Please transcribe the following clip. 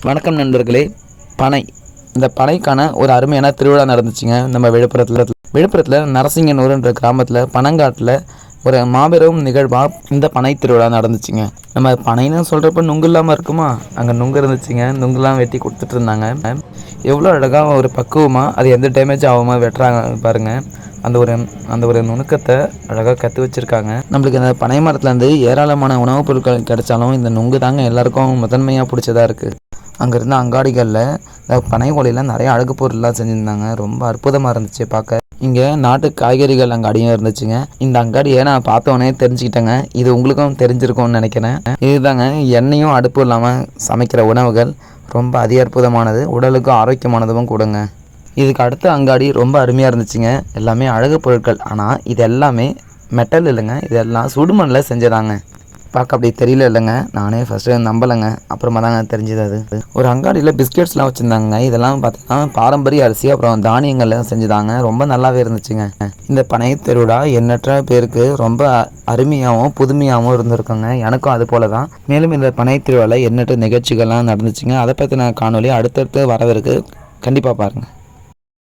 வணக்கம் நண்பர்களே. பனை இந்த பனைக்கான ஒரு அருமையான திருவிழா நடந்துச்சுங்க நம்ம விழுப்புரத்தில் நரசிங்கனூர்ன்ற கிராமத்தில் பனங்காட்டில் ஒரு மாபெரும் நிகழ்வாக இந்த பனை திருவிழா நடந்துச்சுங்க. நம்ம பனைன்னு சொல்கிறப்ப நுங்கு இல்லாமல் இருக்குமா? அங்கே நுங்கு இருந்துச்சுங்க. நுங்குலாம் வெட்டி கொடுத்துட்டு இருந்தாங்க. எவ்வளோ அழகாக ஒரு பக்குவமாக அது எந்த டேமேஜ் ஆகாமல் வெட்டுறாங்க பாருங்கள். அந்த ஒரு நுணுக்கத்தை அழகாக கற்று வச்சுருக்காங்க. நம்மளுக்கு இந்த பனை மரத்துலேருந்து ஏராளமான உணவுப் பொருட்கள் கிடைச்சாலும் இந்த நுங்கு தாங்க எல்லாருக்கும் முதன்மையாக பிடிச்சதாக இருக்குது. அங்கே இருந்த அங்காடிகளில் இந்த பனை ஓலையில் நிறைய அழகு பொருள்லாம் செஞ்சுருந்தாங்க. ரொம்ப அற்புதமாக இருந்துச்சு பார்க்க. இங்கே நாட்டு காய்கறிகள் அங்காடியும் இருந்துச்சுங்க. இந்த அங்காடியை நான் பார்த்தோன்னே தெரிஞ்சுக்கிட்டேங்க. இது உங்களுக்கும் தெரிஞ்சிருக்கும்னு நினைக்கிறேன். இதுதாங்க எண்ணெயும் அடுப்பு இல்லாமல் சமைக்கிற உணவுகள் ரொம்ப அதி அற்புதமானது, உடலுக்கும் ஆரோக்கியமானதும் கூடங்க. இதுக்கு அடுத்த அங்காடி ரொம்ப அருமையாக இருந்துச்சுங்க. எல்லாமே அழகு பொருட்கள். ஆனால் இது எல்லாமே மெட்டல் இல்லைங்க, இதெல்லாம் சுடுமண்ணில் செஞ்சதாங்க. பார்க்க அப்படி தெரியல இல்லைங்க. நானே ஃபஸ்ட்டு நம்பலைங்க, அப்புறமா தாங்க தெரிஞ்சது. அது ஒரு அங்காடியில் பிஸ்கெட்ஸ்லாம் வச்சுருந்தாங்க. இதெல்லாம் பார்த்தீங்கன்னா பாரம்பரிய அரிசி அப்புறம் தானியங்கள்லாம் செஞ்சுதாங்க. ரொம்ப நல்லாவே இருந்துச்சுங்க. இந்த பனை திருவிழா எண்ணற்ற பேருக்கு ரொம்ப அருமையாகவும் புதுமையாகவும் இருந்திருக்குங்க. எனக்கும் அது போல தான். மேலும் இந்த பனை திருவிழாவில் எண்ணற்ற நிகழ்ச்சிகள்லாம் நடந்துச்சுங்க. அதை பற்றின காணொலி அடுத்தடுத்து வரவிருக்கு. கண்டிப்பாக பாருங்கள்.